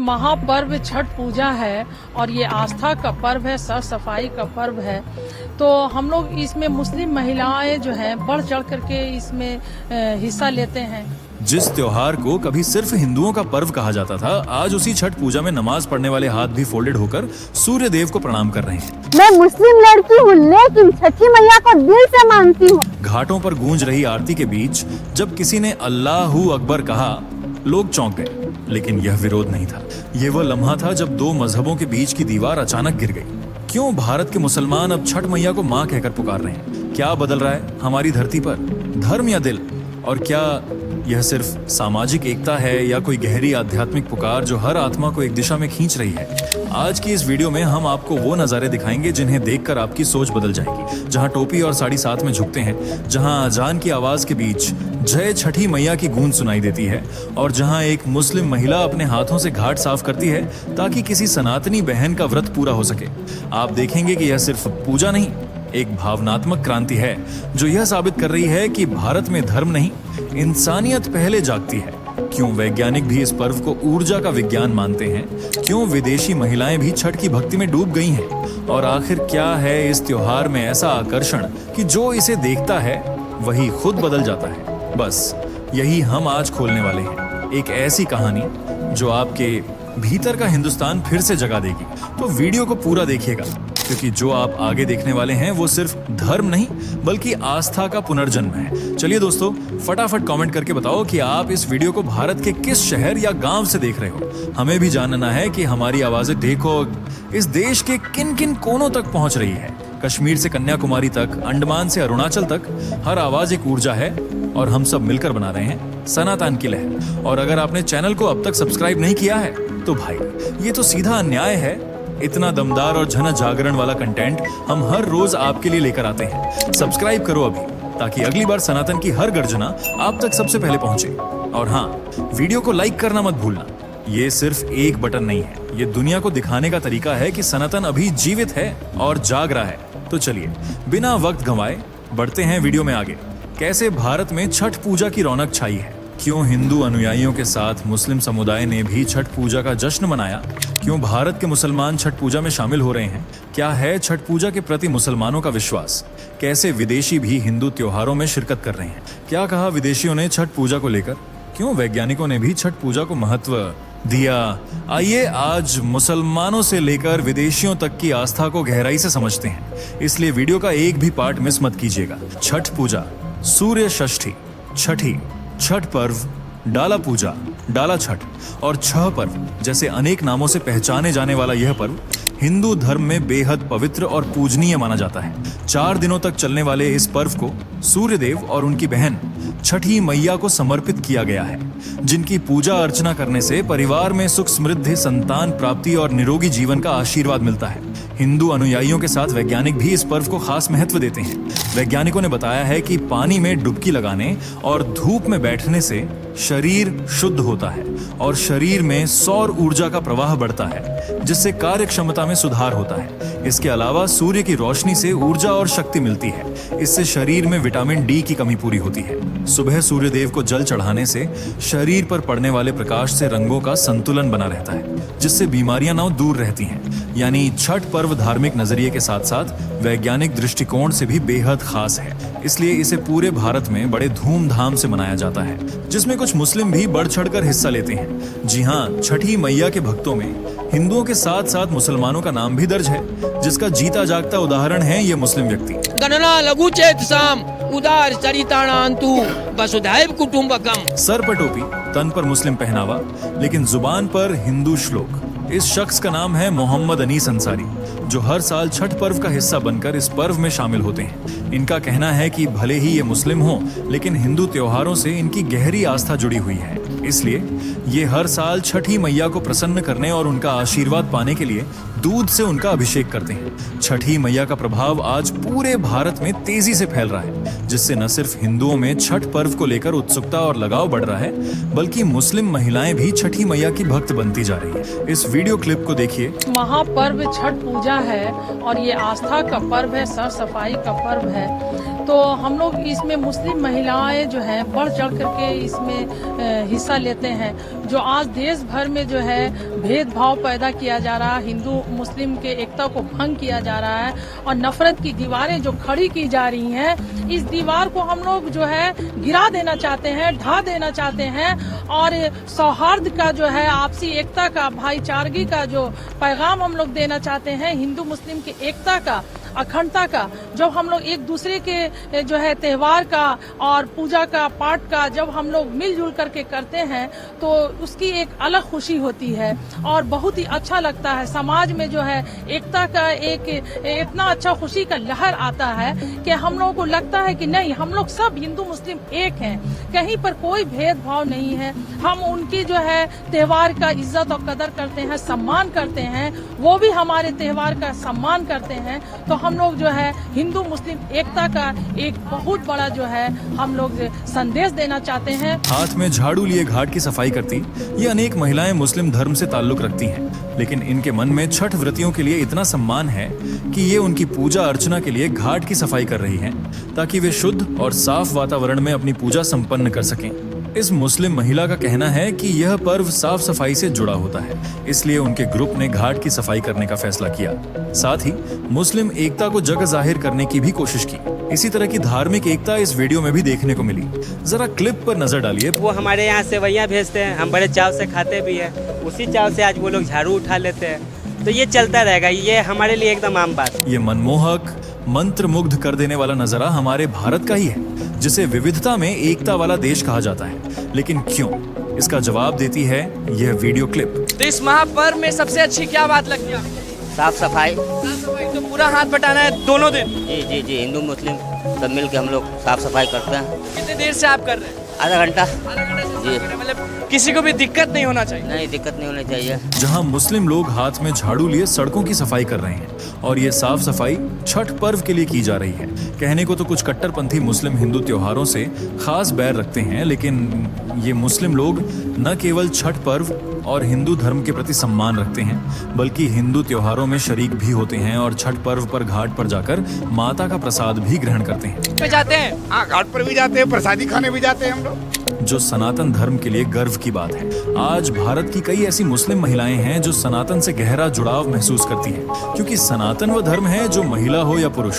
महापर्व छठ पूजा है और ये आस्था का पर्व है, साफ सफाई का पर्व है। तो हम लोग इसमें मुस्लिम महिलाएं जो हैं बढ़ चढ़ करके इसमें हिस्सा लेते हैं। जिस त्योहार को कभी सिर्फ हिंदुओं का पर्व कहा जाता था, आज उसी छठ पूजा में नमाज पढ़ने वाले हाथ भी फोल्डेड होकर सूर्य देव को प्रणाम कर रहे हैं। मैं मुस्लिम लड़की हूँ, लेकिन छठी मैया को दिल से मानती हूँ। घाटों पर गूंज रही आरती के बीच जब किसी ने अल्लाहू अकबर कहा, लोग चौंक गए, लेकिन यह विरोध नहीं था। ये वह लम्हा था जब दो मजहबों के बीच की दीवार अचानक गिर गई। क्यों भारत के मुसलमान अब छठ मैया को माँ कहकर पुकार रहे हैं? क्या बदल रहा है हमारी धरती पर, धर्म या दिल? और क्या यह सिर्फ सामाजिक एकता है या कोई गहरी आध्यात्मिक पुकार जो हर आत्मा को एक दिशा में खींच रही है? आज की इस वीडियो में हम आपको वो नज़ारे दिखाएंगे जिन्हें देखकर आपकी सोच बदल जाएगी। जहां टोपी और साड़ी साथ में झुकते हैं, जहां अजान की आवाज के बीच जय छठी मैया की गूंज सुनाई देती है, और जहां एक मुस्लिम महिला अपने हाथों से घाट साफ करती है ताकि किसी सनातनी बहन का व्रत पूरा हो सके। आप देखेंगे कि यह सिर्फ पूजा नहीं, एक भावनात्मक क्रांति है जो यह साबित कर रही है कि भारत में धर्म नहीं, इंसानियत पहले जागती है। क्यों वैज्ञानिक भी इस पर्व को ऊर्जा का विज्ञान मानते हैं? क्यों विदेशी महिलाएं भी छठ की भक्ति में डूब गई हैं? और आखिर क्या है इस त्योहार में ऐसा आकर्षण कि जो इसे देखता है वही खुद बदल जाता है? बस यही हम आज खोलने वाले हैं, एक ऐसी कहानी जो आपके भीतर का हिंदुस्तान फिर से जगा देगी। तो वीडियो को पूरा देखिएगा, क्योंकि जो आप आगे देखने वाले हैं वो सिर्फ धर्म नहीं बल्कि आस्था का पुनर्जन्म है। चलिए दोस्तों, फटाफट कमेंट करके बताओ कि आप इस वीडियो को भारत के किस शहर या गांव से देख रहे हो। हमें भी जानना है कि हमारी आवाजें देखो इस देश के किन किन कोनों तक पहुंच रही है। कश्मीर से कन्याकुमारी तक, अंडमान से अरुणाचल तक, हर आवाज एक ऊर्जा है और हम सब मिलकर बना रहे हैं सनातन की लहर। और अगर आपने चैनल को अब तक सब्सक्राइब नहीं किया है तो भाई ये तो सीधा अन्याय है। इतना दमदार और जन जागरण वाला कंटेंट हम हर रोज आपके लिए लेकर आते हैं। सब्सक्राइब करो अभी, ताकि अगली बार सनातन की हर गर्जना आप तक सबसे पहले पहुंचे। और हाँ, वीडियो को लाइक करना मत भूलना। ये सिर्फ एक बटन नहीं है, ये दुनिया को दिखाने का तरीका है कि सनातन अभी जीवित है और जाग रहा है। तो चलिए बिना वक्त गंवाए बढ़ते हैं वीडियो में आगे। कैसे भारत में छठ पूजा की रौनक छाई है? क्यों हिंदू अनुयायियों के साथ मुस्लिम समुदाय ने भी छठ पूजा का जश्न मनाया? क्यों भारत के मुसलमान छठ पूजा में शामिल हो रहे हैं? क्या है छठ पूजा के प्रति मुसलमानों का विश्वास? कैसे विदेशी भी हिंदू त्योहारों में शिरकत कर रहे हैं? क्या कहा विदेशियों ने छठ पूजा को लेकर? क्यों वैज्ञानिकों ने भी छठ पूजा को महत्व दिया? आइए आज मुसलमानों से लेकर विदेशियों तक की आस्था को गहराई से समझते हैं। इसलिए वीडियो का एक भी पार्ट मिस मत कीजिएगा। छठ पूजा, सूर्य षष्ठी, छठी, छठ पर्व, डाला पूजा, डाला छठ और छह पर्व जैसे अनेक नामों से पहचाने जाने वाला यह पर्व हिंदू धर्म में बेहद पवित्र और पूजनीय माना जाता है। 4 दिनों तक चलने वाले इस पर्व को सूर्य देव और उनकी बहन छठी मैया को समर्पित किया गया है, जिनकी पूजा अर्चना करने से परिवार में सुख समृद्धि, संतान प्राप्ति और निरोगी जीवन का आशीर्वाद मिलता है। हिंदू अनुयायियों के साथ वैज्ञानिक भी इस पर्व को खास महत्व देते हैं। वैज्ञानिकों ने बताया है कि पानी में डुबकी लगाने और धूप में बैठने से शरीर शुद्ध होता है और शरीर में सौर ऊर्जा का प्रवाह बढ़ता है, जिससे कार्य क्षमता में सुधार होता है। इसके अलावा सूर्य की रोशनी से ऊर्जा और शक्ति मिलती है। इससे शरीर में विटामिन डी की कमी पूरी होती है। सुबह सूर्य देव को जल चढ़ाने से शरीर पर पड़ने वाले प्रकाश से रंगों का संतुलन बना रहता है, जिससे बीमारियां ना दूर रहती हैं। यानी छठ पर्व धार्मिक नजरिए के साथ साथ वैज्ञानिक दृष्टिकोण से भी बेहद खास है। इसलिए इसे पूरे भारत में बड़े धूमधाम से मनाया जाता है, जिसमें कुछ मुस्लिम भी बढ़ चढ़कर हिस्सा लेते हैं। जी हाँ, छठी मैया के भक्तों में हिंदुओं के साथ साथ मुसलमानों का नाम भी दर्ज है, जिसका जीता जागता उदाहरण है ये मुस्लिम व्यक्ति। गणना लघु चेतसाम उदार चरिताणान्तु वसुधैव कुटुम्बकम। सर पर टोपी, तन पर मुस्लिम पहनावा, लेकिन जुबान पर हिंदू श्लोक। इस शख्स का नाम है मोहम्मद अनीस अंसारी, जो हर साल छठ पर्व का हिस्सा बनकर इस पर्व में शामिल होते हैं। इनका कहना है कि भले ही ये मुस्लिम हो, लेकिन हिंदू त्योहारों से इनकी गहरी आस्था जुड़ी हुई है। इसलिए ये हर साल छठी मैया को प्रसन्न करने और उनका आशीर्वाद पाने के लिए दूध से उनका अभिषेक करते हैं। छठी मैया का प्रभाव आज पूरे भारत में तेजी से फैल रहा है, जिससे न सिर्फ हिंदुओं में छठ पर्व को लेकर उत्सुकता और लगाव बढ़ रहा है, बल्कि मुस्लिम महिलाएं भी छठी मैया की भक्त बनती जा रही है। इस वीडियो क्लिप को देखिए। महापर्व छठ पूजा है और ये आस्था का पर्व है, साफ सफाई का पर्व है। तो हम लोग इसमें मुस्लिम महिलाएं जो हैं बढ़ चढ़ करके इसमें हिस्सा लेते हैं, जो आज देश भर में जो है भेदभाव पैदा किया जा रहा है, हिंदू मुस्लिम के एकता को भंग किया जा रहा है और नफरत की दीवारें जो खड़ी की जा रही हैं, इस दीवार को हम लोग जो है गिरा देना चाहते हैं, ढा देना चाहते हैं और सौहार्द का जो है, आपसी एकता का, भाईचारगी का जो पैगाम हम लोग देना चाहते हैं, हिंदू मुस्लिम की एकता का, अखंडता का, जब हम लोग एक दूसरे के जो है त्योहार का और पूजा का, पाठ का जब हम लोग मिलजुल करके करते हैं तो उसकी एक अलग खुशी होती है और बहुत ही अच्छा लगता है। समाज में जो है एकता का एक इतना अच्छा खुशी का लहर आता है कि हम लोगों को लगता है कि नहीं, हम लोग सब हिंदू मुस्लिम एक हैं, कहीं पर कोई भेदभाव नहीं है। हम उनकी जो है त्योहार का इज्जत और कदर करते हैं, सम्मान करते हैं, वो भी हमारे त्योहार का सम्मान करते हैं। तो हम लोग जो है हिंदू मुस्लिम एकता का एक बहुत बड़ा जो है हम लोग संदेश देना चाहते हैं। हाथ में झाड़ू लिए घाट की सफाई करती ये अनेक महिलाएं मुस्लिम धर्म से ताल्लुक रखती हैं, लेकिन इनके मन में छठ व्रतियों के लिए इतना सम्मान है कि ये उनकी पूजा अर्चना के लिए घाट की सफाई कर रही हैं, ताकि वे शुद्ध और साफ वातावरण में अपनी पूजा संपन्न कर सकें। इस मुस्लिम महिला का कहना है कि यह पर्व साफ सफाई से जुड़ा होता है, इसलिए उनके ग्रुप ने घाट की सफाई करने का फैसला किया। साथ ही मुस्लिम एकता को जग जाहिर करने की भी कोशिश की। इसी तरह की धार्मिक एकता इस वीडियो में भी देखने को मिली। जरा क्लिप पर नजर डालिए। वो हमारे यहाँ सेवैयाँ भेजते हैं, हम बड़े चाव से खाते भी हैं, उसी चाव से आज वो लोग झाड़ू उठा लेते हैं। तो ये चलता रहेगा, ये हमारे लिए एकदम आम बात है। ये मनमोहक, मंत्र मुग्ध कर देने वाला नजारा हमारे भारत का ही है, जिसे विविधता में एकता वाला देश कहा जाता है। लेकिन क्यों? इसका जवाब देती है यह वीडियो क्लिप। तो इस महापर्व में सबसे अच्छी क्या बात लगती है आपको? साफ सफाई। तो पूरा हाथ बटाना है दोनों दिन? जी, हिंदू मुस्लिम सब मिल के हम लोग साफ सफाई करते हैं। कितने देर से आप कर रहे हैं? आधा घंटा। जी, मतलब किसी को भी दिक्कत नहीं होना चाहिए? नहीं, दिक्कत नहीं होनी चाहिए। जहां मुस्लिम लोग हाथ में झाड़ू लिए सड़कों की सफाई कर रहे हैं और ये साफ सफाई छठ पर्व के लिए की जा रही है। कहने को तो कुछ कट्टरपंथी मुस्लिम हिंदू त्योहारों से खास बैर रखते हैं, लेकिन ये मुस्लिम लोग न केवल छठ पर्व और हिंदू धर्म के प्रति सम्मान रखते हैं, बल्कि हिंदू त्योहारों में शरीक भी होते हैं और छठ पर्व पर घाट पर जाकर माता का प्रसाद भी ग्रहण करते हैं। पे जाते हैं? हाँ, घाट पर भी जाते हैं, प्रसादी खाने भी जाते हैं हम लोग। जो सनातन धर्म के लिए गर्व की बात है। आज भारत की कई ऐसी मुस्लिम महिलाएं हैं जो सनातन से गहरा जुड़ाव महसूस करती हैं, क्योंकि सनातन वह धर्म है जो महिला हो या पुरुष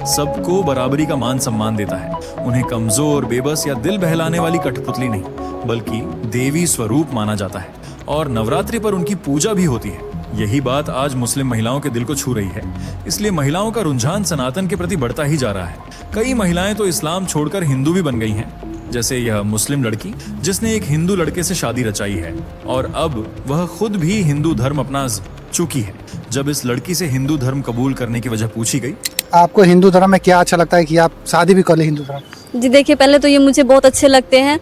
सबको बराबरी का मान सम्मान देता है। उन्हें कमजोर, बेबस या दिल बहलाने वाली कठपुतली नहीं, बल्कि देवी स्वरूप माना जाता है और नवरात्रि पर उनकी पूजा भी होती है। यही बात आज मुस्लिम महिलाओं के दिल को छू रही है, इसलिए महिलाओं का रुझान सनातन के प्रति बढ़ता ही जा रहा है। कई महिलाएं तो इस्लाम छोड़कर हिंदू भी बन गई हैं, जैसे यह मुस्लिम लड़की जिसने एक हिंदू लड़के से शादी रचाई है और अब वह खुद भी हिंदू धर्म अपना चुकी है। जब इस लड़की से हिंदू धर्म कबूल करने की वजह पूछी गई, आपको हिंदू धर्म में क्या अच्छा लगता है कि आप शादी भी कर ले हिंदू धर्म? जी देखिए, पहले तो ये मुझे बहुत अच्छे लगते हैं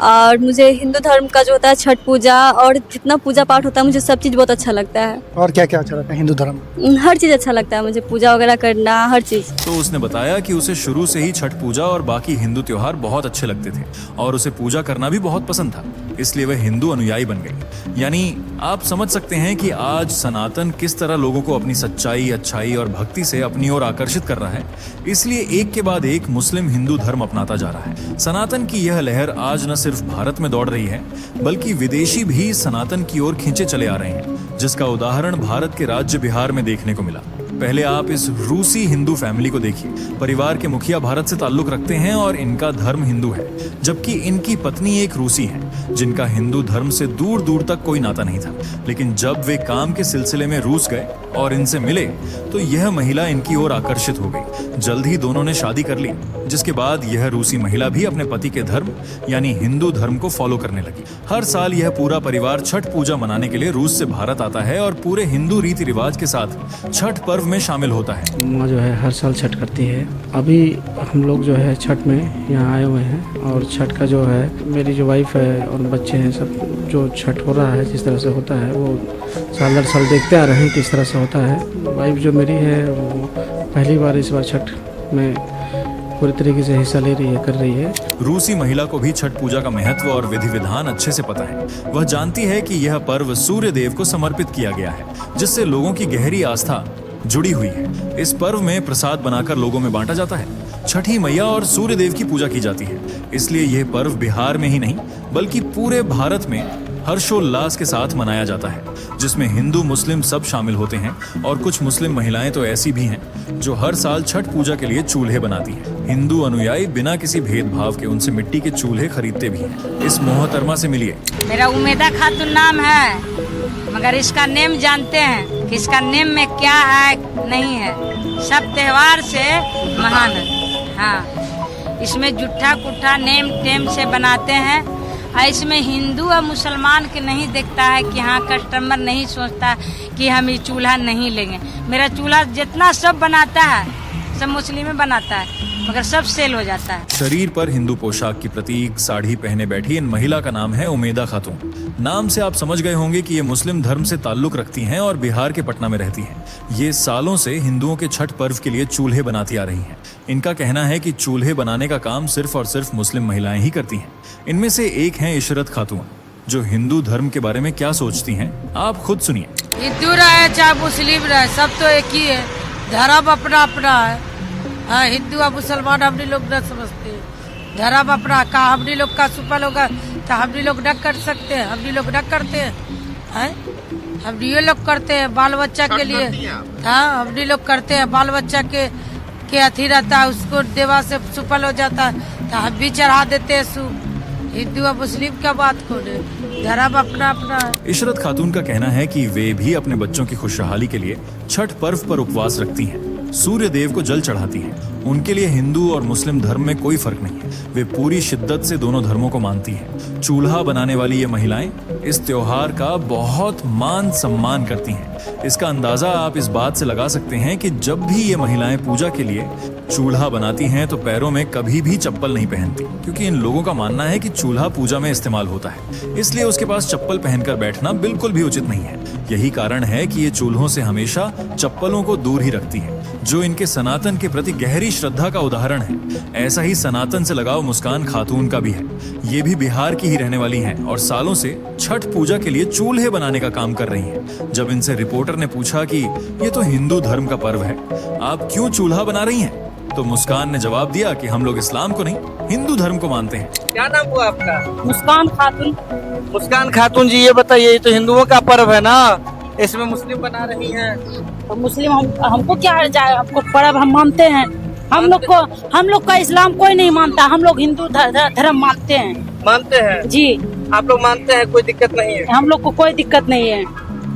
और मुझे हिंदू धर्म का जो होता है छठ पूजा और जितना पूजा पाठ होता है, मुझे सब चीज़ बहुत अच्छा लगता है। और क्या क्या अच्छा लगता है हिंदू धर्म में? हर चीज़ अच्छा लगता है मुझे, पूजा वगैरह करना, हर चीज़। तो उसने बताया कि उसे शुरू से ही छठ पूजा और बाकी हिंदू त्योहार बहुत अच्छे लगते थे और उसे पूजा करना भी बहुत पसंद था, इसलिए वह हिंदू अनुयायी बन गई। यानी आप समझ सकते हैं कि आज सनातन किस तरह लोगों को अपनी सच्चाई, अच्छाई और भक्ति से अपनी ओर आकर्षित कर रहा है। इसलिए एक के बाद एक मुस्लिम हिंदू धर्म अपनाता जा रहा है। सनातन की यह लहर आज न सिर्फ भारत में दौड़ रही है, बल्कि विदेशी भी सनातन की ओर खींचे चले आ रहे हैं, जिसका उदाहरण भारत के राज्य बिहार में देखने को मिला। पहले आप इस रूसी हिंदू फैमिली को देखिए। परिवार के मुखिया भारत से ताल्लुक रखते हैं और इनका धर्म हिंदू है, जबकि इनकी पत्नी एक रूसी है जिनका हिंदू धर्म से दूर दूर तक कोई नाता नहीं था। लेकिन जब वे काम के सिलसिले में रूस गए और इनसे मिले तो यह महिला इनकी ओर आकर्षित हो गई। जल्द ही दोनों ने शादी कर ली, जिसके बाद यह रूसी महिला भी अपने पति के धर्म यानी हिंदू धर्म को फॉलो करने लगी। हर साल यह पूरा परिवार छठ पूजा मनाने के लिए रूस से भारत आता है और पूरे हिंदू रीति रिवाज के साथ छठ पर्व में शामिल होता है। माँ जो है हर साल छठ करती है। अभी हम लोग जो है छठ में यहाँ आए हुए हैं और छठ का जो है मेरी जो वाइफ है और बच्चे हैं सब जो छठ हो रहा है जिस तरह से होता है वो साल दर साल देखते आ रहे हैं किस तरह से होता है। वाइफ जो मेरी है वो पहली बार इस बार छठ में पूरी तरीके से हिस्सा ले रही है, कर रही है। रूसी महिला को भी छठ पूजा का महत्व और विधि विधान अच्छे से पता है। वह जानती है कि यह पर्व सूर्य देव को समर्पित किया गया है, जिससे लोगों की गहरी आस्था जुड़ी हुई है। इस पर्व में प्रसाद बनाकर लोगों में बांटा जाता है। छठी मैया और सूर्य देव की पूजा की जाती है, इसलिए यह पर्व बिहार में ही नहीं बल्कि पूरे भारत में हर्षोल्लास के साथ मनाया जाता है, जिसमें हिंदू मुस्लिम सब शामिल होते हैं और कुछ मुस्लिम महिलाएं तो ऐसी भी हैं जो हर साल छठ पूजा के लिए चूल्हे बनाती हैं। हिंदू अनुयायी बिना किसी भेदभाव के उनसे मिट्टी के चूल्हे खरीदते भी हैं। इस मोहतरमा से मिलिए। मेरा उमेदा खातून नाम है, मगर इसका नेम जानते हैं कि इसका नेम में क्या है नहीं है। सब त्योहार से महान है। हाँ, इसमें जुट्ठा कुट्ठा नेम टेम से बनाते हैं। और इसमें हिंदू और मुसलमान के नहीं देखता है कि हाँ, कस्टमर नहीं सोचता कि हम ये चूल्हा नहीं लेंगे। मेरा चूल्हा जितना सब बनाता है सब मुस्लिम बनाता है, मगर सब सेल हो जाता है। शरीर पर हिंदू पोशाक की प्रतीक साड़ी पहने बैठी इन महिला का नाम है उमेदा खातून। नाम से आप समझ गए होंगे कि ये मुस्लिम धर्म से ताल्लुक रखती हैं और बिहार के पटना में रहती हैं। ये सालों से हिंदुओं के छठ पर्व के लिए चूल्हे बनाती आ रही हैं। इनका कहना है कि चूल्हे बनाने का काम सिर्फ और सिर्फ मुस्लिम महिलाएं ही करती हैं। इनमें से एक हैं इशरत खातून, जो हिंदू धर्म के बारे में क्या सोचती हैं, आप खुद सुनिए। हिंदू रहे चाहे मुस्लिम रहे, सब तो एक ही है। धर्म अपना अपना है। हाँ, हिंदू और मुसलमान हमने लोग न समझते। धर्म अपना का हमने लोग का सुपल होगा तो हमने लोग न कर सकते हैं, हमने लोग न करते हैं। हम ये लोग करते हैं बाल बच्चा के लिए। हाँ, हमने लोग करते हैं बाल बच्चा के अथी रहता है, उसको देवा से सुपल हो जाता है तो हम भी चढ़ा देते हैं सूप। हिंदू और मुस्लिम का बात कौन है, धर्म अपना अपना है। इशरत खातून का कहना है कि वे भी अपने बच्चों की खुशहाली के लिए छठ पर्व पर उपवास रखती हैं, सूर्य देव को जल चढ़ाती हैं। उनके लिए हिंदू और मुस्लिम धर्म में कोई फर्क नहीं है। वे पूरी शिद्दत से दोनों धर्मों को मानती हैं। चूल्हा बनाने वाली ये महिलाएं इस त्योहार का बहुत मान सम्मान करती हैं। इसका अंदाजा आप इस बात से लगा सकते हैं कि जब भी ये महिलाएं पूजा के लिए चूल्हा बनाती हैं तो पैरों में कभी भी चप्पल नहीं पहनती, क्योंकि इन लोगों का मानना है कि चूल्हा पूजा में इस्तेमाल होता है, इसलिए उसके पास चप्पल पहनकर बैठना बिल्कुल भी उचित नहीं है। यही कारण है कि ये चूल्हों से हमेशा चप्पलों को दूर ही रखती हैं, जो इनके सनातन के प्रति गहरी श्रद्धा का उदाहरण है। ऐसा ही सनातन से लगाव मुस्कान खातून का भी है। ये भी बिहार की ही रहने वाली हैं और सालों से छठ पूजा के लिए चूल्हे बनाने का काम कर रही हैं। जब इनसे रिपोर्टर ने पूछा कि ये तो हिंदू धर्म का पर्व है, आप क्यों चूल्हा बना रही हैं, तो मुस्कान ने जवाब दिया कि हम लोग इस्लाम को नहीं हिंदू धर्म को मानते हैं। क्या नाम हुआ आपका? मुस्कान खातून। मुस्कान खातून जी, ये बताइए, ये तो हिंदुओं का पर्व है ना, इसमें मुस्लिम बना रही हैं। तो मुस्लिम हमको क्या हर्ज जाए, हमको पर्व हम मानते हैं। हम लोग का इस्लाम कोई नहीं मानता, हम लोग हिंदू धर्म मानते हैं। मानते हैं जी, आप लोग मानते हैं, कोई दिक्कत नहीं है? हम लोग को कोई दिक्कत नहीं है।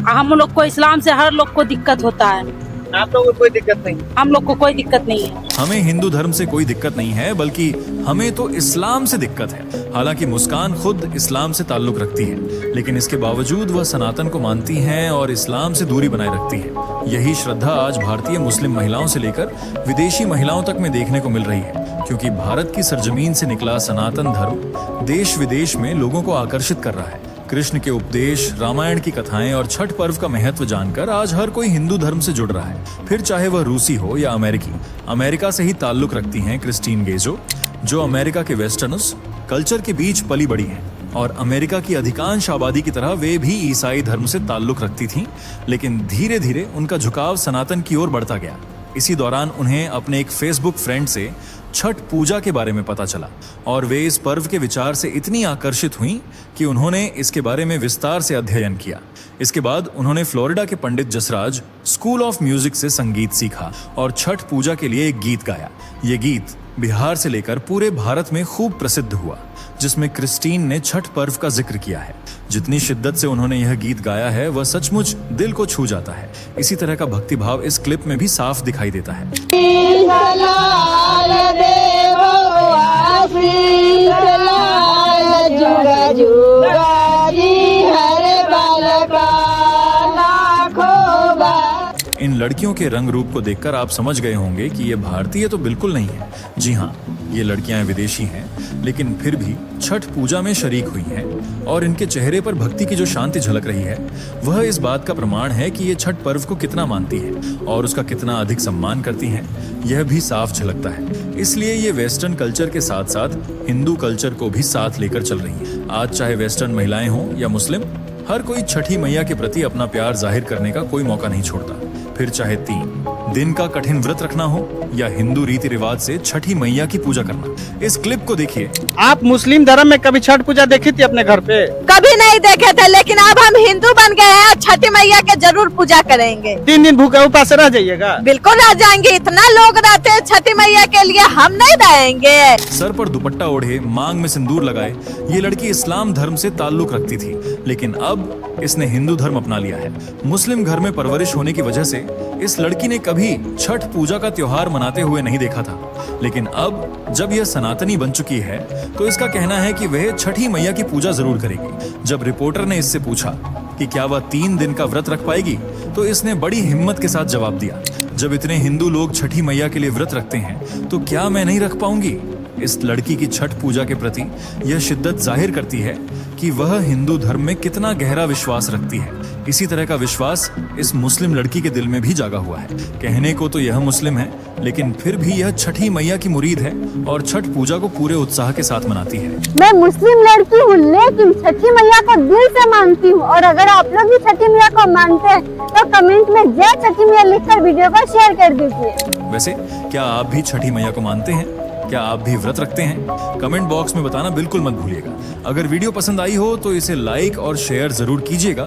हम लोग को इस्लाम से हर लोग को दिक्कत होता है। आप लोगों को कोई दिक्कत नहीं? हम लोग को कोई दिक्कत नहीं है। हमें हिंदू धर्म से कोई दिक्कत नहीं है, बल्कि हमें तो इस्लाम से दिक्कत है। हालांकि मुस्कान खुद इस्लाम से ताल्लुक रखती है, लेकिन इसके बावजूद वह सनातन को मानती हैं और इस्लाम से दूरी बनाए रखती है। यही श्रद्धा आज भारतीय मुस्लिम महिलाओं से लेकर विदेशी महिलाओं तक में देखने को मिल रही है, क्योंकि भारत की सरजमीन से निकला सनातन धर्म देश विदेश में लोगों को आकर्षित कर रहा है। कृष्ण के उपदेश, रामायण की कथाएं और छठ पर्व का महत्व जानकर आज हर कोई हिंदू धर्म से जुड़ रहा है, फिर चाहे वह रूसी हो या अमेरिकी। अमेरिका से ही ताल्लुक रखती हैं क्रिस्टीन गेजो, जो अमेरिका के वेस्टर्नर्स कल्चर के बीच पली बड़ी हैं, और अमेरिका की अधिकांश आबादी की तरह वे भी ईसाई धर्म से ताल्लुक रखती थीं, लेकिन धीरे धीरे उनका झुकाव सनातन की ओर बढ़ता गया। इसी दौरान उन्हें अपने एक फेसबुक फ्रेंड से छठ पूजा के बारे में पता चला और वे इस पर्व के विचार से इतनी आकर्षित हुईं कि उन्होंने इसके बारे में विस्तार से अध्ययन किया। इसके बाद उन्होंने फ्लोरिडा के Pandit Jasraj school of music से संगीत सीखा और छठ पूजा के लिए एक गीत गाया। ये गीत बिहार से लेकर पूरे भारत में खूब प्रसिद्ध हुआ, जिसमें क्रिस्टीन ने छठ पर्व का जिक्र किया है। जितनी शिद्दत से उन्होंने यह गीत गाया है वह सचमुच दिल को छू जाता है। इसी तरह का भक्तिभाव इस क्लिप में भी साफ दिखाई देता है। इन लड़कियों के रंग रूप को देखकर आप समझ गए होंगे कि ये भारतीय तो बिल्कुल नहीं है। जी हाँ, ये लड़कियां विदेशी हैं, लेकिन फिर भी छठ पूजा में शरीक हुई हैं और इनके चेहरे पर भक्ति की जो शांति झलक रही है वह इस बात का प्रमाण है कि ये छठ पर्व को कितना मानती है और उसका कितना अधिक सम्मान करती हैं। यह भी साफ झलकता है। इसलिए ये वेस्टर्न कल्चर के साथ साथ हिंदू कल्चर को भी साथ लेकर चल रही है। आज चाहे वेस्टर्न महिलाएं हों या मुस्लिम, हर कोई छठी मैया के प्रति अपना प्यार जाहिर करने का कोई मौका नहीं छोड़ता, फिर चाहे 3, दिन का कठिन व्रत रखना हो या हिंदू रीति रिवाज से छठी मैया की पूजा करना। इस क्लिप को देखिए। आप मुस्लिम धर्म में कभी छठ पूजा देखी थी अपने घर पे? कभी नहीं देखे थे, लेकिन अब हम हिंदू बन गए हैं और छठी मैया के जरूर पूजा करेंगे। 3 दिन भूखे उपास रह जाइएगा? बिल्कुल रह जाएंगे, इतना लोग रहते हैं छठी मैया के लिए, हम नहीं रहेंगे। सर पर दुपट्टा ओढ़े, मांग में सिंदूर लगाए ये लड़की इस्लाम धर्म से ताल्लुक रखती थी, लेकिन अब इसने हिंदू धर्म अपना लिया है। मुस्लिम घर में परवरिश होने की वजह से इस लड़की ने कभी छठ पूजा का त्योहार मनाते हुए नहीं देखा था, लेकिन अब जब यह सनातनी बन चुकी है तो इसका कहना है कि वह छठी मैया की पूजा जरूर करेगी। जब रिपोर्टर ने इससे पूछा कि क्या वह 3 दिन का व्रत रख पाएगी, तो इसने बड़ी हिम्मत के साथ जवाब दिया, जब इतने हिंदू लोग छठी मैया के लिए व्रत रखते हैं तो क्या मैं नहीं रख पाऊंगी। इस लड़की की छठ पूजा के प्रति यह शिद्दत जाहिर करती है कि वह हिंदू धर्म में कितना गहरा विश्वास रखती है। इसी तरह का विश्वास इस मुस्लिम लड़की के दिल में भी जागा हुआ है। कहने को तो यह मुस्लिम है, लेकिन फिर भी यह छठी मैया की मुरीद है और छठ पूजा को पूरे उत्साह के साथ मनाती है। मैं मुस्लिम लड़की हूँ, लेकिन छठी मैया को दिल से मानती हूँ। और अगर आप लोग भी छठी मैया को मानते हैं तो कमेंट में जय छठी मैया लिखकर वीडियो को शेयर कर दीजिए। वैसे क्या आप भी छठी मैया को मानते हैं? क्या आप भी व्रत रखते हैं? कमेंट बॉक्स में बताना बिल्कुल मत भूलिएगा। अगर वीडियो पसंद आई हो तो इसे लाइक और शेयर जरूर कीजिएगा।